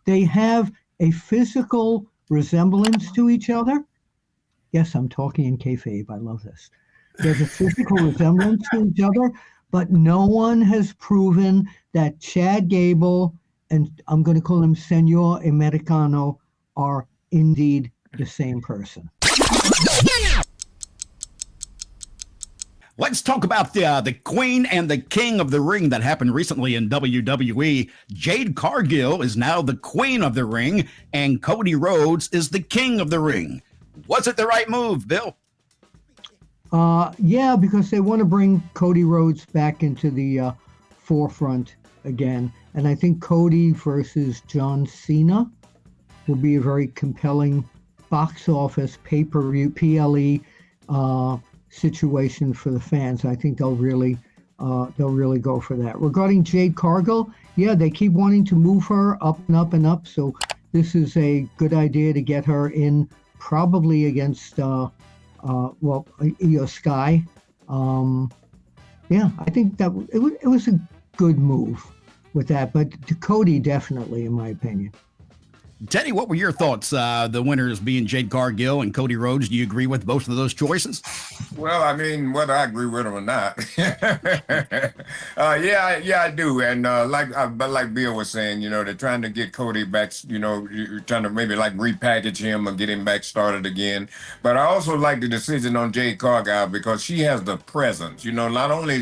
they have a physical resemblance to each other. Yes, I'm talking in kayfabe. I love this. There's a physical resemblance to each other, but no one has proven that Chad Gable and I'm going to call him Senor Americano are indeed the same person. Let's talk about the queen and the king of the ring that happened recently in WWE. Jade Cargill is now the queen of the ring, and Cody Rhodes is the king of the ring. Was it the right move, Bill? Yeah, because they want to bring Cody Rhodes back into the forefront again. And I think Cody versus John Cena will be a very compelling box office pay-per-view PLE situation for the fans. I think they'll really go for that. Regarding Jade Cargill, yeah, they keep wanting to move her up and up and up. So this is a good idea to get her in, probably against Io Sky. Yeah, I think that it was a good move with that, but to Cody definitely, in my opinion. Teddy, what were your thoughts? The winners being Jade Cargill and Cody Rhodes. Do you agree with both of those choices? Well, I mean, whether I agree with them or not, yeah, I do. And like Bill was saying, they're trying to get Cody back. You're trying to maybe like repackage him or get him back started again. But I also like the decision on Jade Cargill because she has the presence. Not only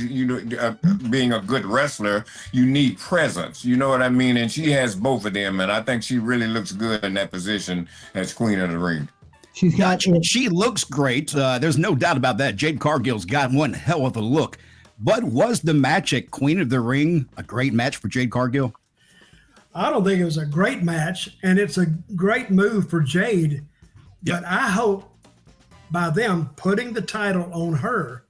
being a good wrestler, you need presence. You know what I mean? And she has both of them, and I think she really looks good in that position as queen of the ring. She looks great. There's no doubt about that. Jade Cargill's got one hell of a look. But was the match at Queen of the Ring a great match for Jade Cargill? I don't think it was a great match, and it's a great move for Jade. But I hope by them putting the title on her,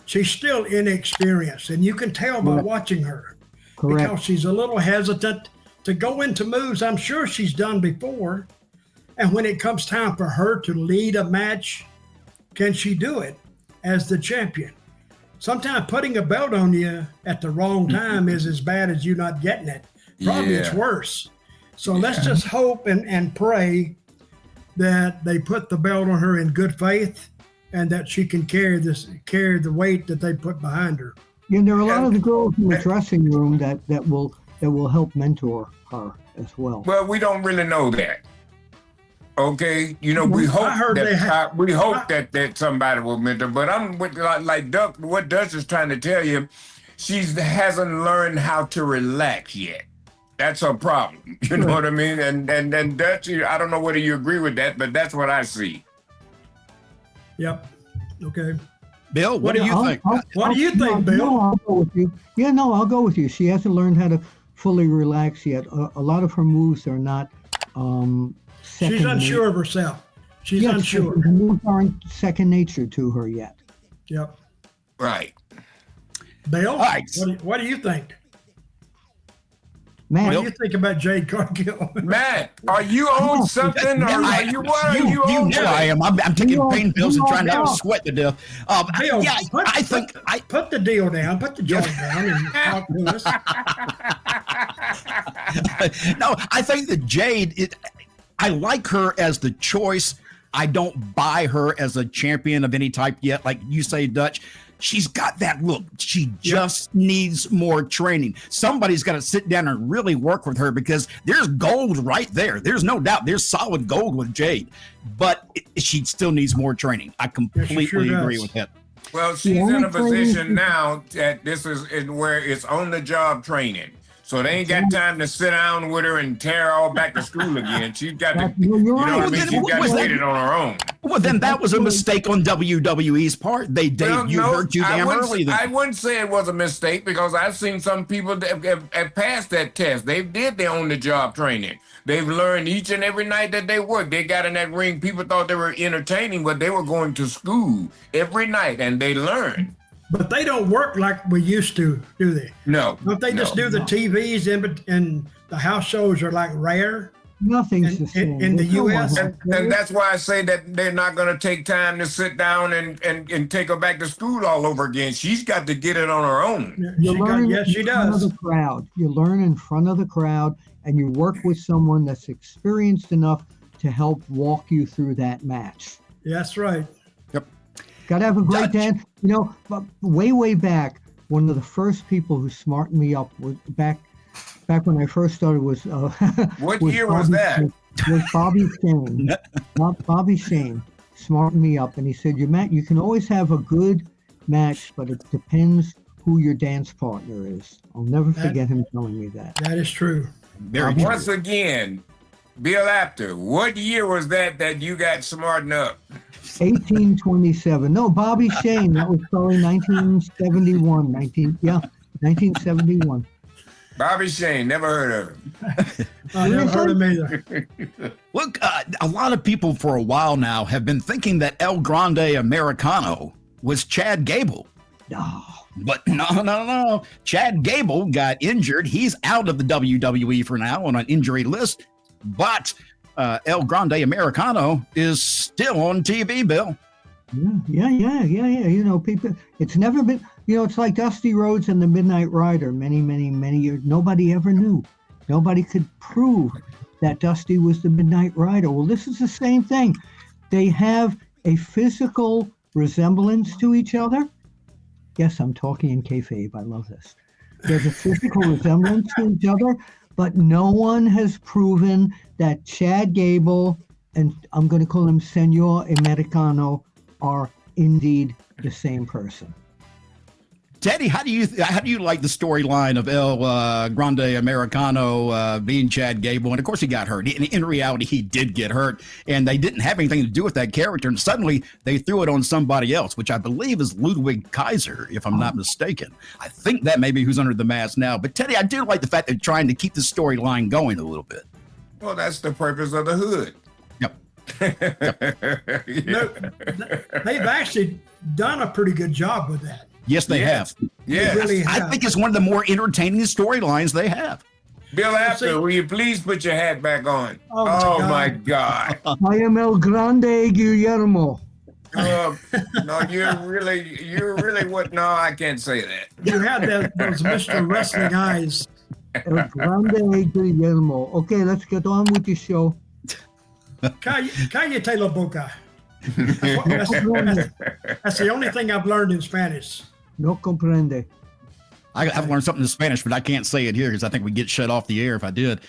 she's still inexperienced, and you can tell by watching her. Correct. Because she's a little hesitant to go into moves I'm sure she's done before. And when it comes time for her to lead a match, can she do it as the champion? Sometimes putting a belt on you at the wrong time is as bad as you not getting it. Probably it's worse. So let's just hope and pray that they put the belt on her in good faith and that she can carry the weight that they put behind her. Yeah, there are a lot of the girls in the dressing room that will help mentor her as well. Well, we don't really know that. Okay, we hope that somebody will mentor. But I'm with like Duck. What Dutch is trying to tell you, she hasn't learned how to relax yet. That's her problem. You know what I mean? And Dutch, I don't know whether you agree with that, but that's what I see. Yep. Okay. Bill, what do you think? What do you think, Bill? No, I'll go with you. Yeah, no, I'll go with you. She hasn't learned how to fully relax yet. A lot of her moves are not She's unsure of herself. She's unsure. The moves aren't second nature to her yet. Yep. Right. Bill, right. What do you think? Matt, what do you think about Jade Cargill? Matt, are you on something? Or are you what? Are you on? You know I am. I'm taking pain pills and trying not to sweat to death. Bill, I think put the deal down. Put the joint down and talk to us. No, I think that Jade. I like her as the choice. I don't buy her as a champion of any type yet. Like you say, Dutch, she's got that look. She just needs more training. Somebody's got to sit down and really work with her because there's gold right there. There's no doubt. There's solid gold with Jade, but she still needs more training. I completely agree with that. Well, she's in a position now that this is where it's on the job training. So they ain't got time to sit down with her and tear her all back to school again. She's got to, she's got to get it on her own. Well, then that was a mistake on WWE's part. They debuted you damn early. I wouldn't say it was a mistake because I've seen some people that have passed that test. They did their on-the-job training. They've learned each and every night that they work. They got in that ring. People thought they were entertaining, but they were going to school every night, and they learned. But they don't work like we used to, do they? No. Don't they just do the TVs and the house shows are like rare? Nothing's the same. in the There's no one US. has And that's why I say that they're not going to take time to sit down and take her back to school all over again. She's got to get it on her own. You learn Yes, she in front does. of the crowd. You learn in front of the crowd, and you work with someone that's experienced enough to help walk you through that match. That's right. Got to have a great Dutch. dance. You know, but way back, one of the first people who smartened me up was back when I first started was What year was that? Was Bobby Shane. Bobby Shane smartened me up, and he said, you can always have a good match, but it depends who your dance partner is. I'll never forget him telling me that. That is true. Very true. Once again, Bill Apter, what year was that you got smartened up? 1827. No, Bobby Shane. That was probably 1971. 1971. Bobby Shane, never heard of him. I never heard of him either. Look, a lot of people for a while now have been thinking that El Grande Americano was Chad Gable. Oh, But no. Chad Gable got injured. He's out of the WWE for now on an injury list. But El Grande Americano is still on TV, Bill. yeah. You know, people, it's never been, you know, it's like Dusty Rhodes and the Midnight Rider many years. Nobody ever knew. Nobody could prove that Dusty was the Midnight Rider. Well, this is the same thing. They have a physical resemblance to each other. Yes, I'm talking in kayfabe. I love this. There's a physical resemblance to each other, but no one has proven that Chad Gable and I'm going to call him Senor Americano are indeed the same person. Teddy, how do you like the storyline of El Grande Americano being Chad Gable? And of course, he got hurt. In reality, he did get hurt, and they didn't have anything to do with that character. And suddenly, they threw it on somebody else, which I believe is Ludwig Kaiser, if I'm not mistaken. I think that may be who's under the mask now. But Teddy, I do like the fact they're trying to keep the storyline going a little bit. Well, that's the purpose of the hood. Yep. No, they've actually done a pretty good job with that. Yes, they have. Yes. They really I have. think it's one of the more entertaining storylines they have. Bill Apter, See- will you please put your hat back on? Oh, my my God. I am El Grande Guillermo. No, you're really what? No, I can't say that. You had those Mr. Wrestling eyes. El Grande Guillermo. Okay, let's get on with the show. Cállate la boca. That's the only thing I've learned in Spanish. No comprende. I've learned something in Spanish, but I can't say it here because I think we get shut off the air if I did.